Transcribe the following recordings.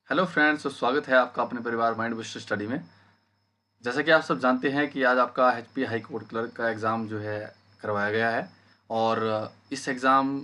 Hello friends, तो स्वागत है आपका अपने परिवार माइंड बूस्टर स्टडी में। जैसा कि आप सब जानते हैं कि आज आपका एचपी हाई कोर्ट क्लर्क का एग्ज़ाम जो है करवाया गया है। और इस एग्ज़ाम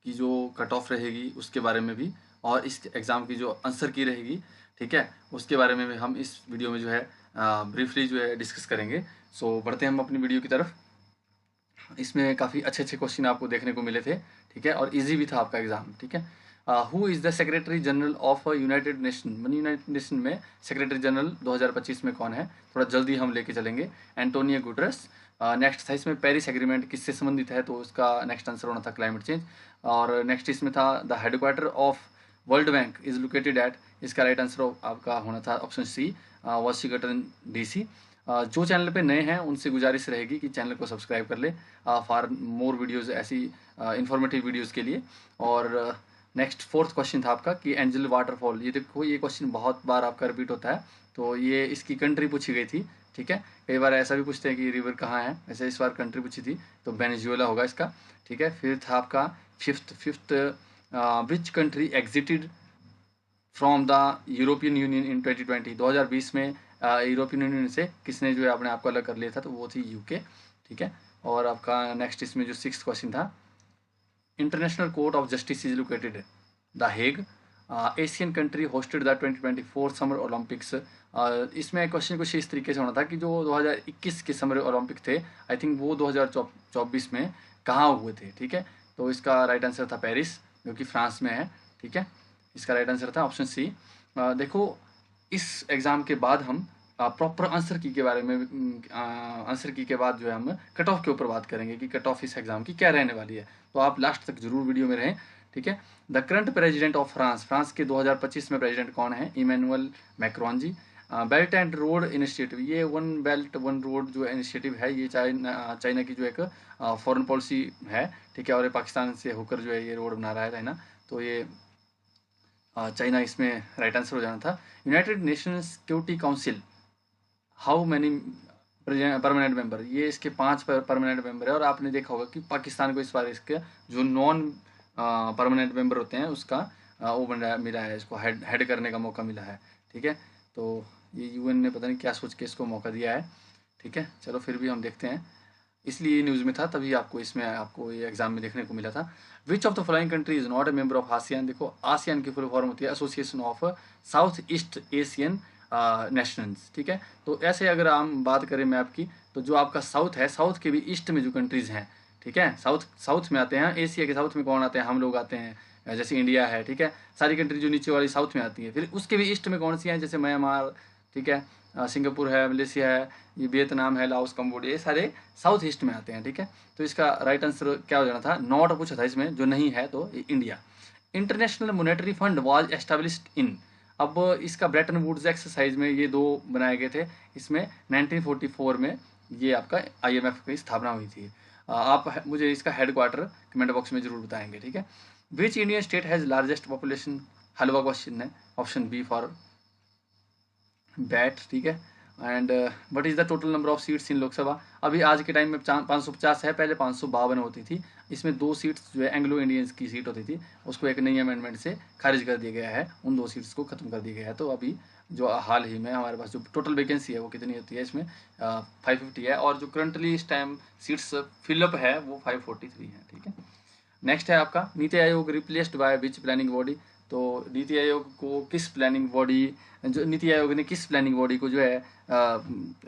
की जो कट ऑफ रहेगी उसके बारे में भी, और इस एग्ज़ाम की जो आंसर की रहेगी, ठीक है, उसके बारे में भी हम इस वीडियो में जो है ब्रीफली जो है डिस्कस करेंगे। सो बढ़ते हैं हम अपनी वीडियो की तरफ। इसमें काफ़ी अच्छे अच्छे क्वेश्चन आपको देखने को मिले थे, ठीक है, और इजी भी था आपका एग्ज़ाम, ठीक है। Who is the secretary general of United nation, United nation में सेक्रेटरी जनरल 2025 में कौन है, थोड़ा जल्दी हम लेके चलेंगे। Antonio Guterres. नेक्स्ट था इसमें पेरिस एग्रीमेंट किससे संबंधित है, तो उसका नेक्स्ट आंसर होना था क्लाइमेट चेंज। और नेक्स्ट इसमें था the headquarter of world bank is located eight, इसका राइट आंसर आपका होना था ऑप्शन सी, वाशिंगटन डीसी। जो चैनल पे नए हैं उनसे गुजारिश रहेगी कि चैनल को सब्सक्राइब कर ले फॉर मोर वीडियोस, ऐसी इंफॉर्मेटिव वीडियोस के लिए। और नेक्स्ट फोर्थ क्वेश्चन था आपका कि एंजल वाटरफॉल, ये देखो ये क्वेश्चन बहुत बार आपका रिपीट होता है, तो ये इसकी कंट्री पूछी गई थी, ठीक है। कई बार ऐसा भी पूछते हैं कि रिवर कहाँ है, ऐसे इस बार कंट्री पूछी थी, तो वेनेजुएला होगा इसका, ठीक है। फिर था आपका fifth which country exited from the European Union in 2020, 2020 में यूरोपियन यूनियन से किसने जो है अपने आप को अलग कर लिया था, तो वो थी यूके, ठीक है। और आपका नेक्स्ट इसमें जो सिक्स क्वेश्चन था, international court of justice is located the Hague, Asian country hosted the 2024 summer Olympics. इसमें क्वेश्चन कुछ इस तरीके से होना था कि जो 2021 के समर ओलंपिक थे, आई थिंक वो 2024 में कहाँ हुए थे, ठीक है। तो इसका राइट आंसर था पेरिस, जो कि फ्रांस में है, ठीक है। इसका राइट आंसर था ऑप्शन सी। देखो, इस एग्ज़ाम के बाद हम प्रॉपर आंसर की के बारे में, आंसर की के बाद जो है हम कट ऑफ के ऊपर बात करेंगे कि कट ऑफ इस एग्ज़ाम की क्या रहने वाली है, तो आप लास्ट तक जरूर वीडियो में रहें, ठीक है। The current president of France, France के 2025 में प्रेसिडेंट कौन है, Emmanuel Macron ji. Belt and road initiative, ये वन बेल्ट वन रोड जो इनिशिएटिव है, ये चाइना की जो एक फॉरेन पॉलिसी है, ठीक है। और ये पाकिस्तान से होकर जो है ये रोड बना रहा है चाइना, तो ये चाइना इसमें राइट आंसर हो जाना था। United Nations security council, how many permanent member, ये इसके 5 परमानेंट मेंबर है। और आपने देखा होगा कि पाकिस्तान को इस बार इसके जो नॉन परमानेंट मेंबर होते हैं उसका वो मिला है, इसको हेड करने का मौका मिला है, ठीक है। तो ये यूएन ने पता नहीं क्या सोच के इसको मौका दिया है, ठीक है। चलो फिर भी हम देखते हैं, इसलिए न्यूज़ में था, तभी आपको इसमें आपको ये एग्जाम में देखने को मिला था। विच of the following country is not A member of ASEAN, देखो आसियान की फुल फॉर्म होती है association of south east Asian Nations, ठीक है। तो ऐसे अगर हम बात करें मैप की, तो जो आपका साउथ है, साउथ के भी ईस्ट में जो कंट्रीज हैं, ठीक है, साउथ में आते हैं, एशिया के साउथ में कौन आते हैं, हम लोग आते हैं, जैसे इंडिया है, ठीक है। सारी कंट्री जो नीचे वाली साउथ में आती है, फिर उसके भी ईस्ट में कौन सी हैं, जैसे म्यांमार, ठीक है, सिंगापुर है, मलेशिया है, ये वियतनाम है, लाओस, कंबोडिया, ये सारे साउथ ईस्ट में आते हैं, ठीक है। तो इसका राइट आंसर क्या हो जाना था, नॉट पूछा था इसमें, जो नहीं है तो India. International monetary fund was established in, अब इसका ब्रेटन वुड्स एक्सरसाइज में ये दो बनाए गए थे, इसमें 1944 में ये आपका आईएमएफ की स्थापना हुई थी। आप मुझे इसका हेडक्वार्टर कमेंट बॉक्स में जरूर बताएंगे, ठीक है। Which Indian state has largest population, halwa question है, ऑप्शन बी फॉर बैट, ठीक है। And what is the total number of seats in Lok Sabha, अभी आज के टाइम में 550 है, पहले 552 होती थी। इसमें 2 सीट्स जो है एंग्लो इंडियंस की सीट होती थी, उसको एक नई अमेंडमेंट से खारिज कर दिया गया है, उन 2 सीट्स को खत्म कर दिया गया है। तो अभी जो हाल ही में हमारे पास जो टोटल वैकेंसी है वो कितनी होती है, इसमें 550 है, और जो करंटली इस टाइम सीट्स फिलअप है वो 543 है, ठीक है। नेक्स्ट है आपका NITI Aayog replaced by which planning body, तो नीति आयोग को किस प्लानिंग बॉडी, जो नीति आयोग ने किस प्लानिंग बॉडी को जो है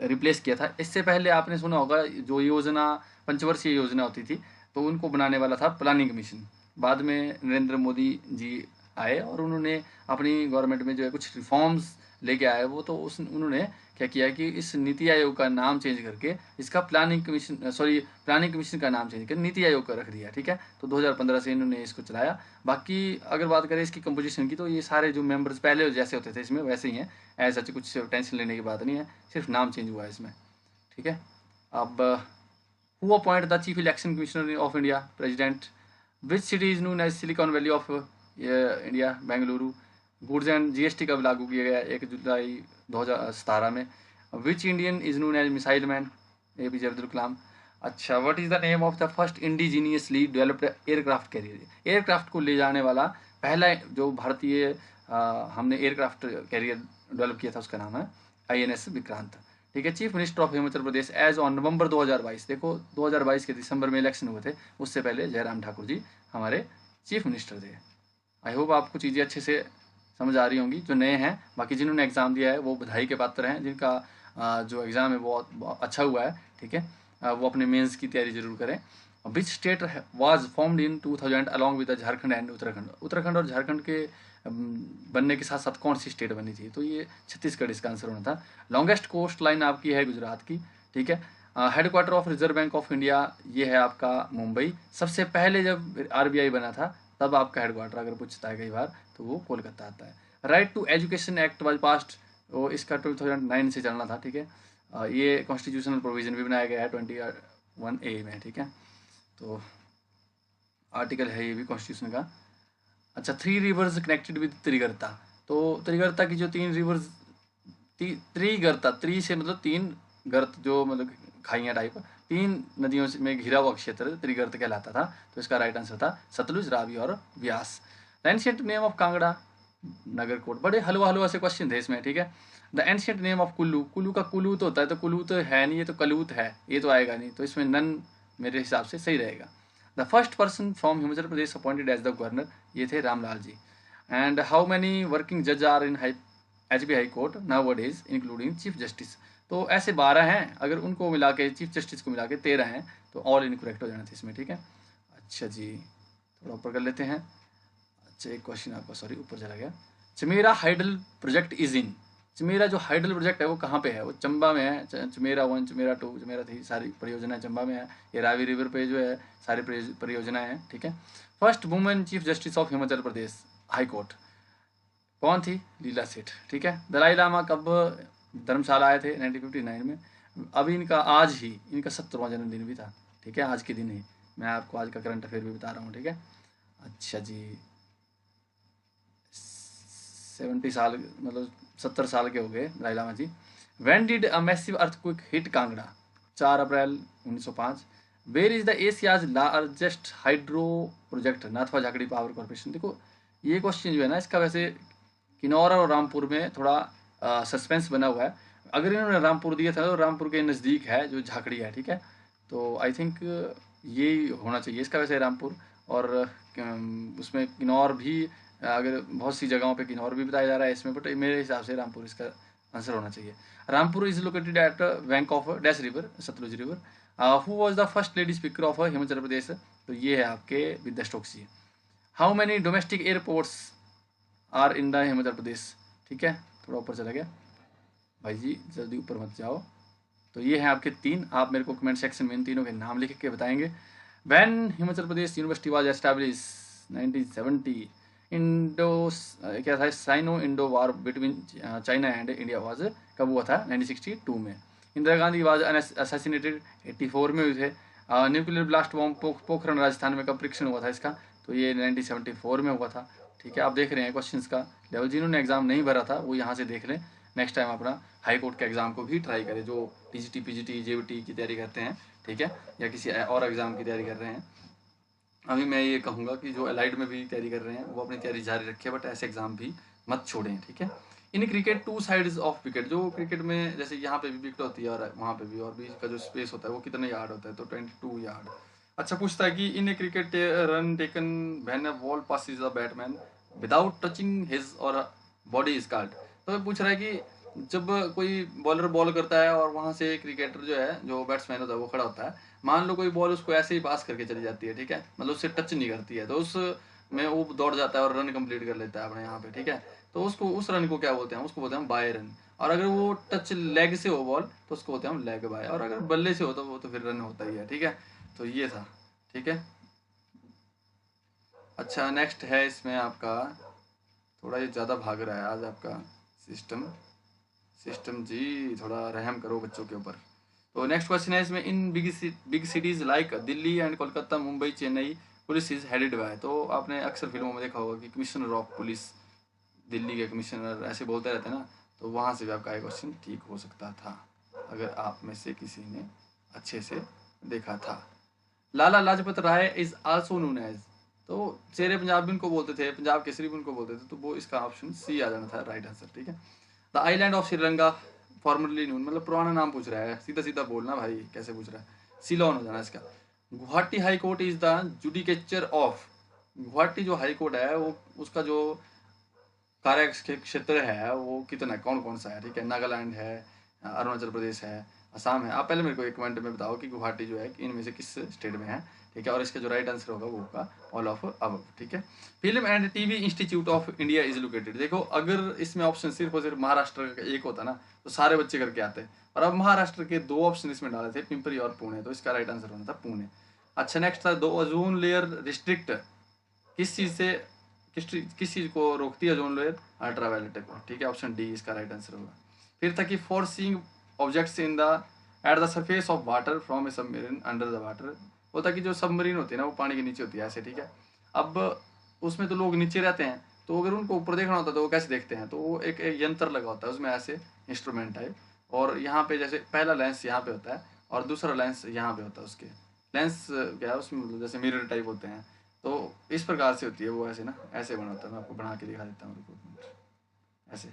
रिप्लेस किया था। इससे पहले आपने सुना होगा जो योजना, पंचवर्षीय योजना होती थी, तो उनको बनाने वाला था प्लानिंग कमीशन। बाद में नरेंद्र मोदी जी आए और उन्होंने अपनी गवर्नमेंट में जो है कुछ रिफॉर्म्स लेके आए, वो तो उन्होंने क्या किया कि इस नीति आयोग का नाम चेंज करके इसका प्लानिंग कमीशन का नाम चेंज कर नीति आयोग का रख दिया, ठीक है। तो 2015 से इन्होंने इसको चलाया। बाकी अगर बात करें इसकी कंपोजिशन की, तो ये सारे जो मेंबर्स पहले जैसे होते थे इसमें वैसे ही हैं, ऐसा कुछ टेंशन लेने की बात नहीं है, सिर्फ नाम चेंज हुआ है इसमें, ठीक है। अब who appoint the chief election commissioner of India, president. Which city is known as Silicon Valley of India, Bengaluru. Goods and GST कब लागू किया गया, 1 जुलाई 2017 में। Which Indian is known as missile man, APJ Abdul Kalam. अच्छा, what is the name of the first indigenously developed aircraft carrier, aircraft को ले जाने वाला पहला जो भारतीय हमने एयरक्राफ्ट कैरियर डेवलप किया था, उसका नाम है INS विक्रांत। ठीक है, chief minister of Himachal Pradesh as on November 2022। देखो 2022 के दिसंबर में इलेक्शन हुए थे, उससे पहले जयराम ठाकुर जी हमारे चीफ मिनिस्टर थे। आई होप आपको चीज़ें अच्छे से समझ आ रही होंगी। जो नए हैं, बाकी जिन्होंने एग्ज़ाम दिया है वो बधाई के पात्र हैं, जिनका जो एग्ज़ाम है वो बहुत अच्छा हुआ है। ठीक है, वो अपने मेंस की तैयारी जरूर करें। Which state was formed in 2000 along with Jharkhand and Uttarakhand. Uttarakhand और झारखंड के बनने के साथ साथ कौन सी स्टेट बनी थी? तो ये छत्तीसगढ़ इसका आंसर होना था। लॉन्गेस्ट कोस्ट लाइन आपकी है गुजरात की। ठीक है, headquarter of reserve bank of India ये है आपका मुंबई। सबसे पहले जब RBI बना था तब आपका हेडक्वार्टर अगर पूछता है कई बार तो वो कोलकाता आता है। Right to education act was passed, वो इसका 2009 से चलना था। ठीक है, ये कॉन्स्टिट्यूशनल प्रोविजन भी बनाया गया है 21A में। ठीक है, तो आर्टिकल है ये भी कॉन्स्टिट्यूशन का। अच्छा, 3 रिवर्स कनेक्टेड विद त्रिगर्ता। तो त्रिगर्ता की जो 3 रिवर्स, त्रिगर्ता, त्रि से मतलब 3, गर्त जो मतलब खाइयाँ टाइप, 3 नदियों से में घिरा हुआ क्षेत्र त्रिगर्त कहलाता था। तो इसका राइट आंसर था सतलुज, रावी और Beas. The ancient name of Kangra, Nagarkot. बड़े हलवा हलवा से क्वेश्चन थे इसमें। ठीक है, the ancient name of Kullu. Kullu का कुलूत होता है, तो कुलूत है नहीं, ये तो कलूत है, ये तो आएगा नहीं। तो इसमें नन मेरे हिसाब से सही रहेगा। The first person from Himachal Pradesh appointed as the governor, ये थे Ramlal ji. And how many working जज are in HB high court nowadays including chief justice. तो ऐसे 12 हैं, अगर उनको मिला के चीफ जस्टिस को मिला के 13 हैं, तो ऑल इनकरेक्ट हो जाना था इसमें। ठीक है, अच्छा जी, थोड़ा ऊपर कर लेते हैं। अच्छा, एक क्वेश्चन आपका सॉरी ऊपर चला गया। Chamera hydel project is in. Chamera जो हाइडल प्रोजेक्ट है वो कहाँ पे है? वो चंबा में है। चमेरा 1, चमेरा 2, चमेरा 3 सारी परियोजनाएं चंबा में है। ये रावी रिवर पे जो है सारी परियोजनाएं हैं। ठीक है, first women chief justice of Himachal Pradesh high court कौन थी? लीला सेठ। ठीक है, दलाई लामा कब धर्मशाला आए थे? 1959 में। अभी इनका आज ही इनका 70वां जन्मदिन भी था। ठीक है, आज के दिन ही मैं आपको आज का करंट अफेयर भी बता रहा हूँ। ठीक है, अच्छा जी, 70 साल मतलब 70 साल के हो गए Dalai Lama ji. When did a massive earthquake hit Kangra? 4 April 1905। Where is the Asia's largest hydro project? Nathpa Jhakri power corporation. देखो ये क्वेश्चन जो है ना, इसका वैसे किन्नौर और रामपुर में थोड़ा सस्पेंस बना हुआ है। अगर इन्होंने रामपुर दिया था तो रामपुर के नज़दीक है जो झाकड़ी है। ठीक है, तो आई थिंक ये होना चाहिए इसका वैसे रामपुर। और उसमें किन्नौर भी, अगर बहुत सी जगहों पे किन्नौर भी बताया जा रहा है इसमें, बट मेरे हिसाब से रामपुर इसका आंसर होना चाहिए। Rampur is located at bank of dash river, Sutlej river. Who was the first lady speaker of Himachal Pradesh? तो ये है आपके Vidya Stokes. How many domestic airports are in the Himachal Pradesh? ठीक है, थोड़ा ऊपर चला गया भाई जी, जल्दी ऊपर मत जाओ। तो ये हैं आपके 3, आप मेरे को कमेंट सेक्शन में इन तीनों के नाम लिख के बताएंगे। When Himachal Pradesh university was establish? 1970। Indo क्या था, Sino Indo war between China and India was कब हुआ था? 1962 में। इंदिरा गांधी वाज असैसिनेटेड 84 में हुए थे। Nuclear blast bomb Pokhran Rajasthan में कब परीक्षण हुआ था इसका? तो ये 1974 में हुआ था। ठीक है, आप देख रहे हैं क्वेश्चंस का लेवल। जिन्होंने एग्जाम नहीं भरा था वो यहाँ से देख लें। नेक्स्ट टाइम अपना हाई कोर्ट के एग्जाम को भी ट्राई करें, जो TGT PGT JVT की तैयारी करते हैं। ठीक है, या किसी और एग्जाम की तैयारी कर रहे हैं। अभी मैं ये कहूँगा कि जो एलाइड में भी तैयारी कर रहे हैं वो अपनी तैयारी जारी रखें, बट ऐसे एग्जाम भी मत छोड़ें। ठीक है, in cricket 2 sides of wicket. जो क्रिकेट में जैसे यहाँ पे भी विकेट होती है और वहाँ पे भी, और बीच का जो स्पेस होता है वो कितने यार्ड होता है? तो 22 यार्ड। अच्छा, पूछता है कि in a cricket run taken when a ball passes a batsman without touching his or body is called. तो पूछ रहा है कि जब कोई बॉलर बॉल करता है और वहाँ से क्रिकेटर जो है, जो बैट्समैन होता है वो खड़ा होता है, मान लो कोई बॉल उसको ऐसे ही पास करके चली जाती है। ठीक है, मतलब उससे टच नहीं करती है, तो उस में वो दौड़ जाता है और रन कंप्लीट कर लेता है अपने यहाँ पे। ठीक है, तो उसको उस रन को क्या बोलते हैं? उसको बोलते हैं बाय रन। और अगर वो टच लेग से हो बॉल तो उसको बोलते हैं हम लेग बाय। और अगर बल्ले से हो तो वो तो फिर रन होता ही है। ठीक है, तो ये था। ठीक है, अच्छा नेक्स्ट है इसमें आपका, थोड़ा ये ज़्यादा भाग रहा है आज आपका सिस्टम जी, थोड़ा रहम करो बच्चों के ऊपर। तो नेक्स्ट क्वेश्चन है इसमें, in big cities like Delhi and Kolkata, Mumbai, Chennai, police is headed by. तो आपने अक्सर फिल्मों में देखा होगा कि कमिश्नर ऑफ पुलिस, दिल्ली के कमिश्नर ऐसे बोलते रहते हैं ना, तो वहाँ से भी आपका एक क्वेश्चन ठीक हो सकता था अगर आप में से किसी ने अच्छे से देखा था। Lala Lajpat Rai is also known as, तो शेरे पंजाब भी उनको बोलते थे, पंजाब केसरी भी उनको बोलते थे, तो वो इसका ऑप्शन सी आ जाना था राइट आंसर। ठीक है। The island of Sri Lanka formerly known, मतलब पुराना नाम पूछ रहा है, सीधा सीधा बोलना भाई, कैसे पूछ रहा है। सिलोन हो जाना इसका। Guwahati high court is the judicature of, Guwahati जो हाई कोर्ट है वो उसका जो कार्य क्षेत्र है वो कितना, कौन कौन सा है। ठीक है, नागालैंड है, अरुणाचल प्रदेश है, असम है। आप पहले मेरे को एक मिनट में बताओ कि गुवाहाटी जो है इनमें से किस स्टेट में है। ठीक है, और इसका जो राइट आंसर होगा वो होगा ऑल ऑफ अब। ठीक है। Film and TV institute of India is located, देखो अगर इसमें ऑप्शन सिर्फ और सिर्फ महाराष्ट्र का एक होता ना तो सारे बच्चे करके आते, और अब महाराष्ट्र के दो ऑप्शन इसमें डाले थे, पिंपरी और पुणे, तो इसका राइट आंसर होना था पुणे। अच्छा, नेक्स्ट था दो ओजोन लेयर रिस्ट्रिक्ट किस चीज से, किस चीज को रोकती है ओजोन लेयर, अल्ट्रावायलेट को। ठीक है, ऑप्शन डी इसका राइट आंसर होगा। फिर था कि for seeing objects in the at the surface of water from A submarine under the water, वो था कि जो सबमरीन होती है ना वो पानी के नीचे होती है ऐसे। ठीक है, अब उसमें तो लोग नीचे रहते हैं, तो अगर उनको ऊपर देखना होता है तो वो कैसे देखते हैं, तो वो एक यंत्र लगा होता है उसमें ऐसे इंस्ट्रूमेंट टाइप, और यहाँ पे जैसे पहला लेंस यहाँ पे होता है और दूसरा लेंस यहाँ पे होता है, उसके लेंस क्या है उसमें, मतलब जैसे मिरर टाइप होते हैं, तो इस प्रकार से होती है वो ऐसे ना, ऐसे बना होता है। मैं आपको बना के दिखा देता हूँ रुको, ऐसे।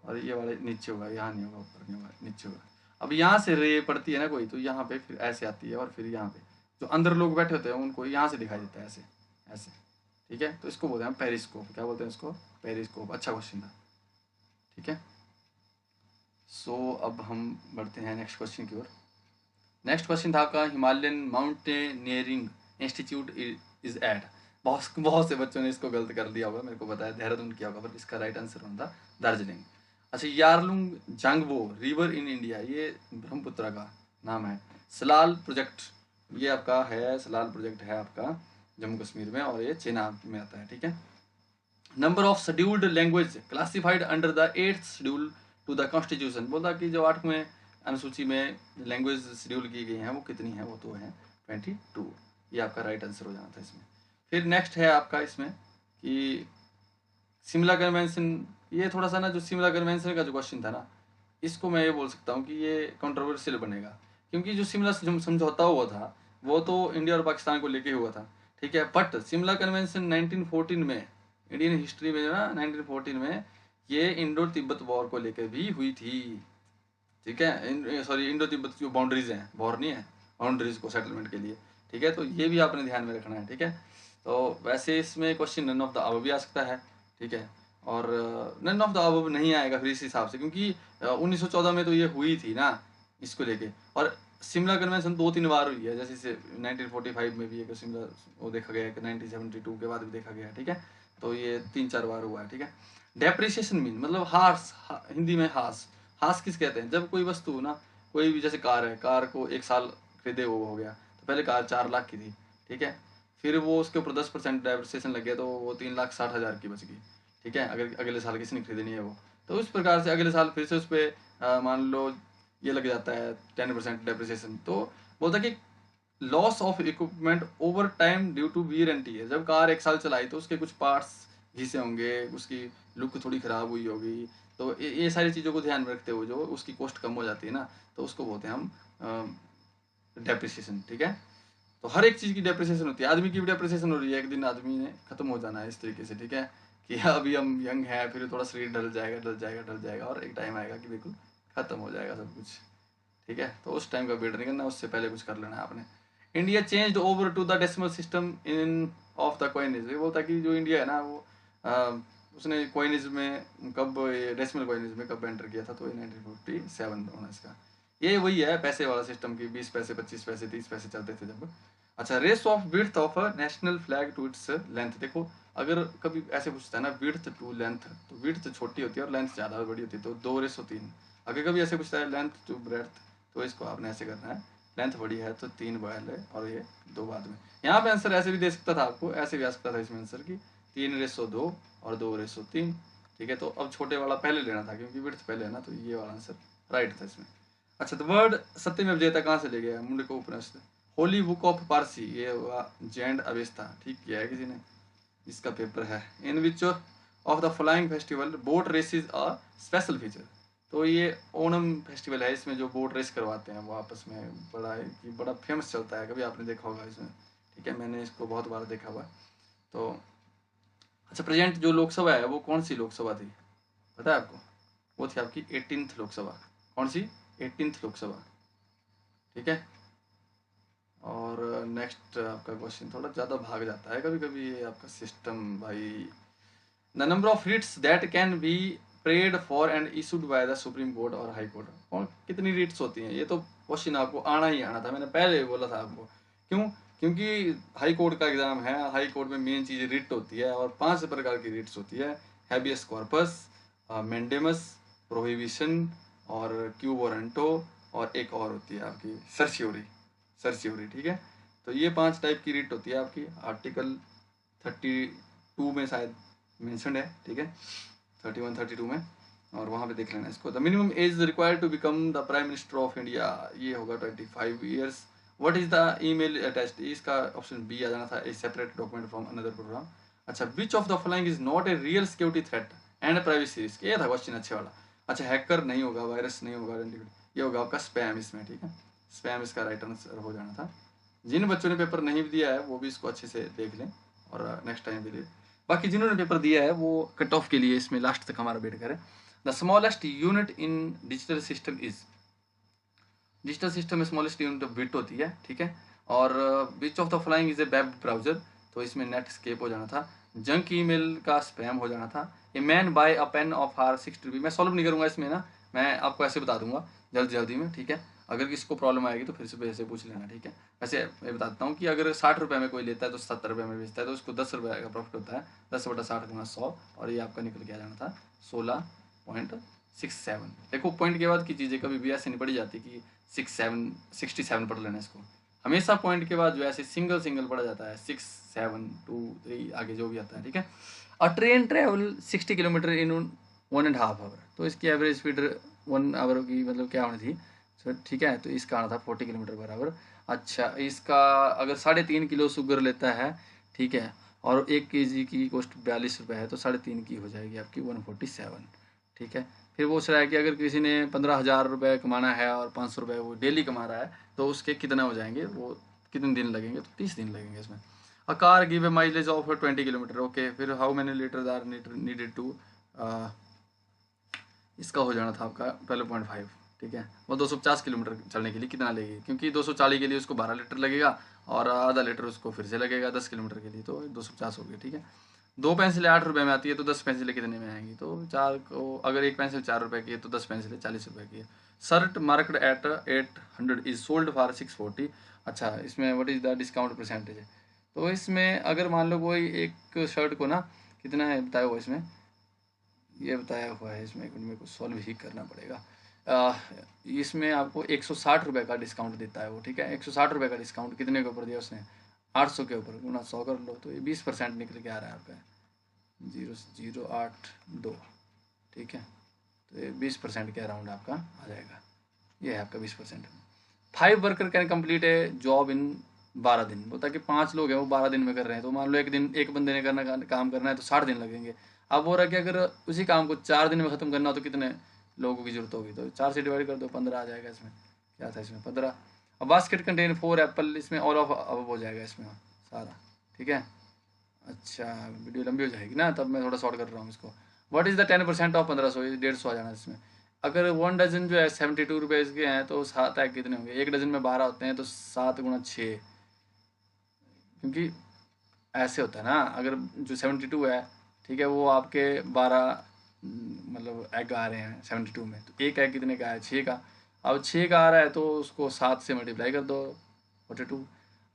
और ये वाले नीचे होगा, यहाँ नहीं होगा, ऊपर नहीं होगा, नीचे होगा। अब यहाँ से रे पड़ती है ना कोई, तो यहाँ पे फिर ऐसे आती है, और फिर यहाँ पे जो अंदर लोग बैठे होते हैं उनको यहाँ से दिखाई देता है ऐसे ऐसे। ठीक है, तो इसको बोलते हैं पेरिस्कोप। क्या बोलते हैं इसको, पेरिस्कोप। अच्छा क्वेश्चन था। ठीक है, सो अब हम बढ़ते हैं नेक्स्ट क्वेश्चन की ओर। नेक्स्ट क्वेश्चन था आपका, Himalayan mountaineering institute is at, बहुत बहुत से बच्चों ने इसको गलत कर दिया होगा, मेरे को बताया देहरादून किया होगा, पर इसका राइट आंसर होना था दार्जिलिंग। अच्छा, यारलुंग जांगबो रिवर इन इंडिया, ये ब्रह्मपुत्र का नाम है। सलाल प्रोजेक्ट, ये आपका है, सलाल प्रोजेक्ट है आपका जम्मू कश्मीर में, और ये चेनाब में आता है। ठीक है। Number of scheduled language classified under the 8th schedule to the constitution, बोला कि जो 8वें अनुसूची में लैंग्वेज शेड्यूल की गई हैं वो कितनी है, वो तो है 22। ये आपका राइट आंसर हो जाना था इसमें। फिर नेक्स्ट है आपका इसमें कि शिमला कन्वेंशन, ये थोड़ा सा ना, जो शिमला कन्वेंशन का जो क्वेश्चन था ना, इसको मैं ये बोल सकता हूँ कि ये कंट्रोवर्शियल बनेगा, क्योंकि जो शिमला समझौता हुआ था वो तो इंडिया और पाकिस्तान को लेके हुआ था। ठीक है, बट शिमला कन्वेंशन 1914 में, इंडियन हिस्ट्री में जो ना 1914 में ये इंडो तिब्बत वॉर को लेकर भी हुई थी। ठीक है, सॉरी, इंडो तिब्बत जो बाउंड्रीज हैं, वॉर नहीं है, बाउंड्रीज को सेटलमेंट के लिए। ठीक है, तो ये भी आपने ध्यान में रखना है। ठीक है, तो वैसे इसमें question none of the above भी आ सकता है। ठीक है, और नन ऑफ द अबव नहीं आएगा फिर इस हिसाब से, क्योंकि 1914 में तो ये हुई थी ना इसको लेके, और शिमला कन्वेंशन 2-3 बार हुई है, जैसे 1945 में भी एक शिमला वो देखा गया है, 1972 के बाद भी देखा गया है। ठीक है, तो ये 3-4 बार हुआ है। ठीक है, डेप्रिसिएशन मीन मतलब हार्स, हिंदी में हास, हास किस कहते हैं, जब कोई वस्तु ना, कोई भी जैसे कार है, कार को 1 साल खरीदे वो हो गया, तो पहले कार 4 लाख की थी। ठीक है, फिर वो उसके ऊपर 10% डेप्रिसिएशन लग गया तो वो 3,60,000 की बच गई। ठीक है, अगर अगले साल किसी ने खरीदनी है वो, तो उस प्रकार से अगले साल फिर से उस पर मान लो ये लग जाता है 10% डेप्रिसिएशन। तो बोलता कि loss of equipment over time due to wear and tear, जब कार 1 साल चलाई तो उसके कुछ पार्ट्स घिसे होंगे, उसकी लुक थोड़ी ख़राब हुई होगी, तो ये सारी चीज़ों को ध्यान में रखते हुए जो उसकी कॉस्ट कम हो जाती है ना, तो उसको बोलते हैं हम डेप्रिसिएशन। ठीक है, तो हर एक चीज़ की डेप्रिसिएशन होती है, आदमी की भी डेप्रिसिएशन हो रही है, एक दिन आदमी ने खत्म हो जाना है इस तरीके से। ठीक है, कि अभी हम यंग हैं, फिर थोड़ा शरीर ढल जाएगा ढल जाएगा ढल जाएगा, और एक टाइम आएगा कि बिल्कुल खत्म हो जाएगा सब कुछ। ठीक है, तो उस टाइम का वेट नहीं करना, उससे पहले कुछ कर लेना है आपने। India changed over to the decimal system in of the coinage, ये बोलता कि जो इंडिया है ना वो उसने कॉइनेज में कब, ये डेसिमल कॉइनेज में कब एंटर किया था, तो ये 1947 होना इसका। ये वही है पैसे वाला सिस्टम की, 20 पैसे 25 पैसे 30 पैसे चलते थे जब। अच्छा, race of width of national flag to its length, देखो अगर कभी ऐसे पूछता है ना विड्थ टू लेंथ, तो विड्थ छोटी होती है और लेंथ ज़्यादा बड़ी होती है, तो 2:3। अगर कभी ऐसे पूछता है लेंथ टू ब्रेड्थ, तो इसको आपने ऐसे करना है, लेंथ बड़ी है तो 3 पहले और ये 2 बाद में। यहाँ पे आंसर ऐसे भी दे सकता था आपको, ऐसे भी आ सकता था इसमें आंसर की 3:2 और 2:3। ठीक है, तो अब छोटे वाला पहले लेना था क्योंकि विड्थ पहले है ना, तो ये वाला आंसर राइट था इसमें। अच्छा, तो वर्ड सत्यमेव जयता कहाँ से ले गया, मुंडको उपनिषद। होली बुक ऑफ पारसी, ये हुआ जैंड अवेस्ता, ठीक किया है किसी ने, इसका पेपर है। In which of the flying festival boat race is a special feature, तो ये ओणम फेस्टिवल है, इसमें जो बोट रेस करवाते हैं वो आपस में, बड़ा फेमस चलता है, कभी आपने देखा होगा इसमें। ठीक है, मैंने इसको बहुत बार देखा हुआ है। तो अच्छा, प्रेजेंट जो लोकसभा है वो कौन सी लोकसभा थी पता है आपको? वो थी आपकी 18th लोकसभा। कौन सी? 18th लोकसभा। ठीक है। और नेक्स्ट आपका क्वेश्चन थोड़ा ज़्यादा भाग जाता है कभी कभी ये आपका सिस्टम भाई। The number of writs that can be prayed for and issued by the Supreme Court और हाई कोर्ट। कौन कितनी रिट्स होती हैं? ये तो क्वेश्चन आपको आना ही आना था, मैंने पहले ही बोला था आपको। क्यों? क्योंकि हाई कोर्ट का एग्जाम है, हाई कोर्ट में मेन चीज़ रिट होती है और 5 प्रकार की रिट्स होती है। हैबियस कॉर्पस, मेंडेमस, प्रोहिबिशन और क्यू वारंटो, और एक और होती है आपकी सर्सियोरी। सर्सियोरी, ठीक है। तो ये 5 टाइप की रिट होती है आपकी। आर्टिकल 32 में शायद मेंशनड है, ठीक है, 31 32 में, और वहाँ पे देख लेना इसको। The minimum age required to become the prime minister of India, ये होगा 25 years. What is the email attached? इसका ऑप्शन बी आ जाना था, a separate document from another program. अच्छा, which of the following is not a real security threat and privacy risk? ये था question अच्छे वाला। अच्छा, हैकर नहीं होगा, वायरस नहीं होगा, ये होगा आपका स्पैम इसमें, ठीक है। स्पैम इसका राइट आंसर हो जाना था। जिन बच्चों ने पेपर नहीं दिया है वो भी इसको अच्छे से देख लें और नेक्स्ट टाइम के लिए। बाकी जिन्होंने पेपर दिया है वो कट ऑफ के लिए इसमें लास्ट तक हमारा वेट करें। The smallest unit in digital system is, digital system में स्मॉलेस्ट यूनिट बिट होती है, ठीक है। और विच of the following is a web browser, तो इसमें नेट स्केप हो जाना था। जंक ईमेल का स्पैम हो जाना था। A man buy a pen of her 60 रुपी। मैं सॉल्व नहीं करूंगा इसमें ना, मैं आपको ऐसे बता दूंगा जल्दी में, ठीक है। अगर किसको प्रॉब्लम आएगी तो फिर से वैसे पूछ लेना, ठीक है। वैसे मैं बताता हूँ कि अगर 60 रुपये में कोई लेता है तो 70 रुपये में बेचता है तो उसको 10 रुपये का प्रॉफिट होता है। 10/60 गुना 100, और ये आपका निकल के आ जाना था 16.67। देखो पॉइंट के बाद की चीज़ें कभी भी ऐसे नहीं पड़ी जाती कि 67 पढ़ लेना इसको। हमेशा पॉइंट के बाद जो ऐसे सिंगल पढ़ा जाता है, 6 7 2 3 आगे जो भी आता है, ठीक है। A train travel 60 kilometre in 1.5 hour, तो इसकी एवरेज स्पीड 1 आवर की मतलब क्या होनी थी, ठीक है। तो इसका आना था 40 किलोमीटर पर आवर। अच्छा, इसका अगर 3.5 किलो शुगर लेता है, ठीक है, और 1 kg की कॉस्ट 42 रुपये है, तो 3.5 की हो जाएगी आपकी 147, ठीक है। फिर पूछ रहा है कि अगर किसी ने 15,000 रुपये कमाना है और 500 रुपये वो डेली कमा रहा है तो उसके कितना हो जाएंगे, वो कितने दिन लगेंगे? तो 30 दिन लगेंगे इसमें। A car give a mileage of 20 kilometre, okay. फिर how many litres are needed to, इसका हो जाना था आपका 12.5, ठीक है। वो 250 किलोमीटर चलने के लिए कितना लगेगी, क्योंकि 240 के लिए उसको 12 लीटर लगेगा और आधा लीटर उसको फिर से लगेगा 10 किलोमीटर के लिए, तो 250 हो गया, ठीक है। 2 पेंसिलें 8 रुपये में आती है, तो 10 पेंसिलें कितने में आएंगी? तो 4 को, अगर 1 पेंसिल 4 रुपये की है तो 10 पेंसिलें 40 रुपये की है। Shirt market at 800 is sold for 640। अच्छा, इसमें what is the discount percentage है? तो इसमें अगर मान लो कोई एक शर्ट को ना, कितना है बताया हुआ इसमें, ये बताया हुआ है इसमें, मेरे को सॉल्व ही करना पड़ेगा। इसमें आपको 160 रुपये का डिस्काउंट देता है वो, ठीक है। 160 रुपये का डिस्काउंट कितने के ऊपर दिया उसने? 800 के ऊपर, गुना 100 कर लो तो ये 20% निकल के आ रहा है आपका, 0.082, ठीक है। तो ये 20% के अराउंड आपका आ जाएगा, ये है आपका 20%। 5 worker can complete A job in 12 दिन, बोलता कि 5 लोग हैं वो 12 दिन में कर रहे हैं, तो मान लो एक बंदे ने काम करना है तो 60 दिन लगेंगे। अब हो रहा है कि अगर उसी काम को 4 दिन में ख़त्म करना हो तो कितने लोगों की जरूरत होगी? तो 4 से डिवाइड कर दो, 15 आ जाएगा इसमें। क्या था इसमें? 15। अब बास्केट कंटेन 4 एप्पल, इसमें ऑल ऑफ अब हो जाएगा इसमें सारा, ठीक है। अच्छा, वीडियो लंबी हो जाएगी ना, तब मैं थोड़ा शॉर्ट कर रहा हूँ इसको। What is the 10% of 1500? 150 आ जाना इसमें। अगर 1 डजन जो है 72 रुपीज़ के हैं तो 7 है कितने होंगे? 1 डजन में 12 होते हैं, तो 7 गुना 6, क्योंकि ऐसे होता है ना, अगर जो 72 है, ठीक है, वो आपके 12 मतलब एग आ रहे हैं 72 में, तो एक एग कितने का है? 6 का। अब 6 का आ रहा है तो उसको 7 से मल्टीप्लाई कर दो, 42।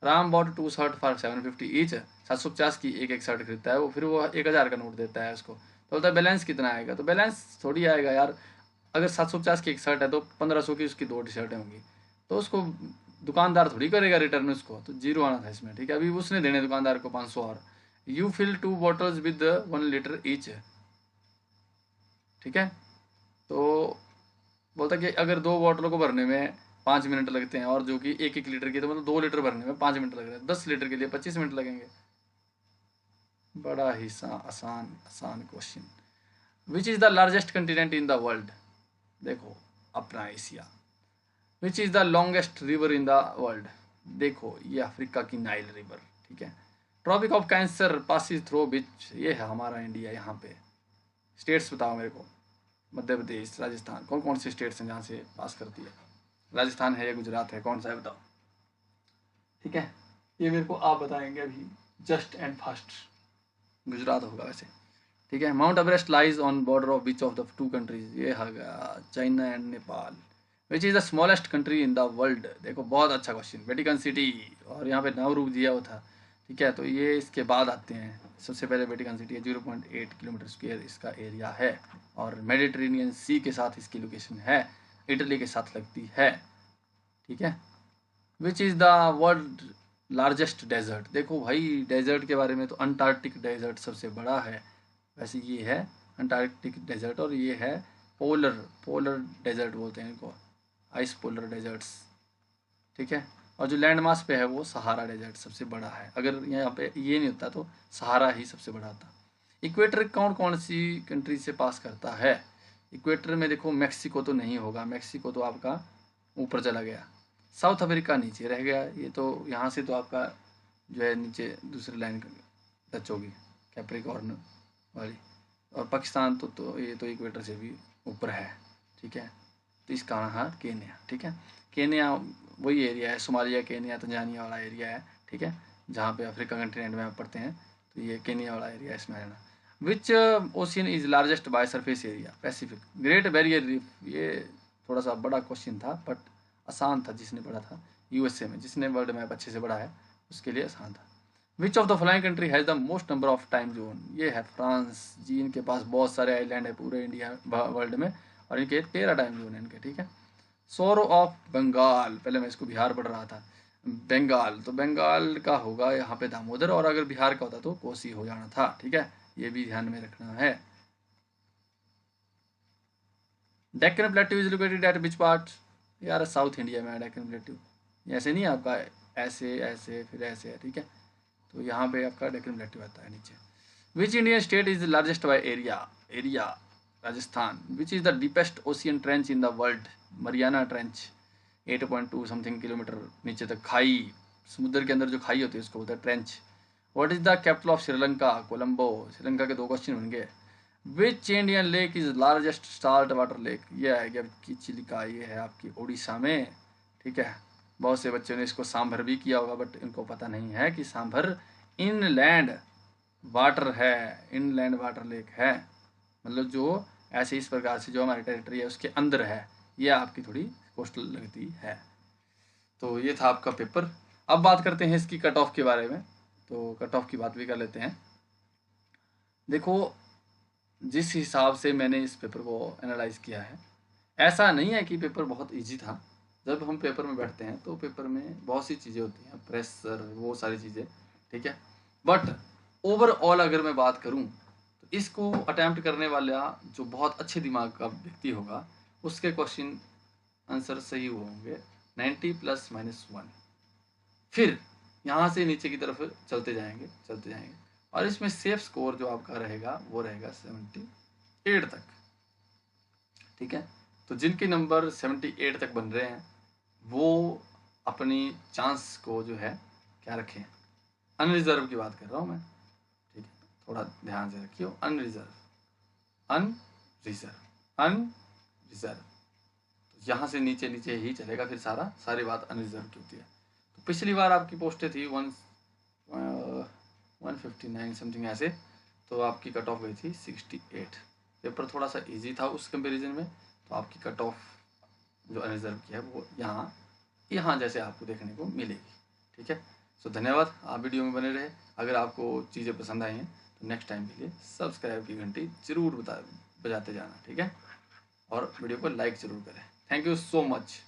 Ram bought 2 shirt for 750 each, 750 की एक शर्ट खरीदता है वो, फिर वो 1000 का नोट देता है उसको, तो बोलता है बैलेंस कितना आएगा? तो बैलेंस थोड़ी आएगा यार, अगर 750 की एक शर्ट है तो 1500 की उसकी 2 टी शर्टें होंगी, तो उसको दुकानदार थोड़ी करेगा रिटर्न उसको, तो 0 आना था इसमें, ठीक है। अभी उसने देने दुकानदार को 500 और। You fill 2 bottles with 1 litre each, ठीक है। तो बोलता कि अगर 2 बॉटलों को भरने में 5 मिनट लगते हैं और जो कि 1 लीटर की, तो मतलब 2 लीटर भरने में 5 मिनट लग रहे हैं, 10 लीटर के लिए 25 मिनट लगेंगे। बड़ा ही आसान question. Which is the largest continent in the world? देखो अपना Asia. Which is the longest river in the world? देखो ये अफ्रीका की नाइल रिवर, ठीक है। Tropic of cancer passes through which, ये है हमारा इंडिया। यहाँ पे स्टेट्स बताओ मेरे को, मध्य प्रदेश, राजस्थान, कौन कौन से स्टेट्स हैं जहाँ से पास करती है? राजस्थान है या गुजरात है, कौन सा है बताओ? ठीक है, ये मेरे को आप बताएंगे अभी जस्ट एंड फास्ट। गुजरात होगा वैसे। ठीक है, mount Everest lies on border of beach of the two countries, ये होगा China and Nepal. Which is the smallest country in the world? देखो बहुत अच्छा क्वेश्चन। वेटिकन सिटी, और यहाँ पे नाउरू दिया हुआ था। ठीक है, तो ये इसके बाद आते हैं। सबसे पहले वेटिकन सिटी है, 0.8 किलोमीटर स्क्वायर इसका एरिया है, और मेडिटेरेनियन सी के साथ इसकी लोकेशन है, इटली के साथ लगती है। ठीक है, which is the world largest desert? देखो भाई डेजर्ट के बारे में तो अंटार्कटिक डेजर्ट सबसे बड़ा है, वैसे ये है अंटार्कटिक डेजर्ट, और ये है पोलर डेजर्ट बोलते हैं इनको, आइस पोलर डेजर्ट्स। ठीक है, और जो लैंड मास पे है वो सहारा डेजर्ट सबसे बड़ा है। अगर यहाँ पे ये नहीं होता तो सहारा ही सबसे बड़ा था। इक्वेटर कौन कौन सी कंट्री से पास करता है? इक्वेटर में देखो मैक्सिको तो नहीं होगा, मैक्सिको तो आपका ऊपर चला गया, साउथ अफ्रीका नीचे रह गया। ये तो यहाँ से तो आपका जो है नीचे दूसरी लाइन टच होगी, कैप्रिकॉर्न वाली। और पाकिस्तान तो ये तो इक्वेटर से भी ऊपर है। ठीक है, तो इसका है केन्या। ठीक है, केन्या वही एरिया है, सोमालिया, केन्या, तंजानिया वाला एरिया है। ठीक है, जहाँ पे अफ्रीका कंटिनेंट में आप पढ़ते हैं, तो ये केन्या वाला एरिया इसमें रहना। Which ocean is largest by surface area? Pacific. Great Barrier Reef, ये थोड़ा सा बड़ा क्वेश्चन था बट आसान था, जिसने पढ़ा था यूएसए में, जिसने वर्ल्ड मैप अच्छे से पढ़ा है उसके लिए आसान था। विच of the following country has the most number of time zone? ये है फ्रांस जी, इनके पास बहुत सारे आइलैंड है पूरे इंडिया वर्ल्ड में, और इनके 13 टाइम जोन है इनके। ठीक है, सोरो ऑफ बंगाल, पहले मैं इसको बिहार पढ़ रहा था, बंगाल, तो बंगाल का होगा यहाँ पे दामोदर, और अगर बिहार का होता तो कोसी हो जाना था। ठीक है, ये भी ध्यान में रखना है। Deccan plateau is located eight which part? यार साउथ इंडिया में है डेक्कन प्लेट्यू, ऐसे नहीं आपका ऐसे ऐसे फिर ऐसे है। ठीक है, तो यहाँ पे आपका डेक्कन प्लेट्यू आता है नीचे। Which Indian state is the largest by area? Rajasthan. Which is the deepest ocean trench in the world? Mariana trench, 8.2 something kilometre नीचे तक खाई, समुद्र के अंदर जो खाई होती है उसको बोलता है trench. What is the capital of Sri Lanka? Colombo. Sri Lanka के 2 क्वेश्चन बन गए। Which Indian lake is largest salt water lake? ये है आपकी चिलिका, ये है आपकी उड़ीसा में। ठीक है, बहुत से बच्चों ने इसको सांभर भी किया होगा, बट इनको पता नहीं है कि सांभर इनलैंड वाटर है, इनलैंड वाटर लेक है, मतलब जो ऐसे इस प्रकार से जो हमारी टेरिटरी है उसके अंदर है, ये आपकी थोड़ी कोस्टल लगती है। तो ये था आपका पेपर। अब बात करते हैं इसकी कट ऑफ के बारे में, तो कट ऑफ की बात भी कर लेते हैं। देखो जिस हिसाब से मैंने इस पेपर को एनालाइज किया है, ऐसा नहीं है कि पेपर बहुत इजी था। जब हम पेपर में बैठते हैं तो पेपर में बहुत सी चीज़ें होती हैं, प्रेशर, वो सारी चीज़ें। ठीक है, बट ओवरऑल अगर मैं बात करूं तो इसको अटैम्प्ट करने वाला जो बहुत अच्छे दिमाग का व्यक्ति होगा उसके क्वेश्चन आंसर सही होंगे 90 ± 1। फिर यहाँ से नीचे की तरफ चलते जाएंगे, और इसमें सेफ स्कोर जो आपका रहेगा वो रहेगा 78 तक। ठीक है, तो जिनके नंबर 78 तक बन रहे हैं वो अपनी चांस को जो है क्या रखें, अनरिजर्व की बात कर रहा हूँ मैं। ठीक है, थोड़ा ध्यान से रखियो, अनरिजर्व। तो यहाँ से नीचे ही चलेगा फिर सारी बात अनरिजर्व की होती है। तो पिछली बार आपकी पोस्टें थी 159 समथिंग ऐसे, तो आपकी कट ऑफ गई थी 68। पेपर थोड़ा सा इजी था उस कंपैरिजन में, तो आपकी कट ऑफ जो अनरिजर्व की है वो यहाँ जैसे आपको देखने को मिलेगी। ठीक है, सो धन्यवाद, आप वीडियो में बने रहे। अगर आपको चीज़ें पसंद आई हैं तो नेक्स्ट टाइम के लिए सब्सक्राइब की घंटी जरूर बजाते जाना। ठीक है, और वीडियो को लाइक ज़रूर करें। Thank you so much.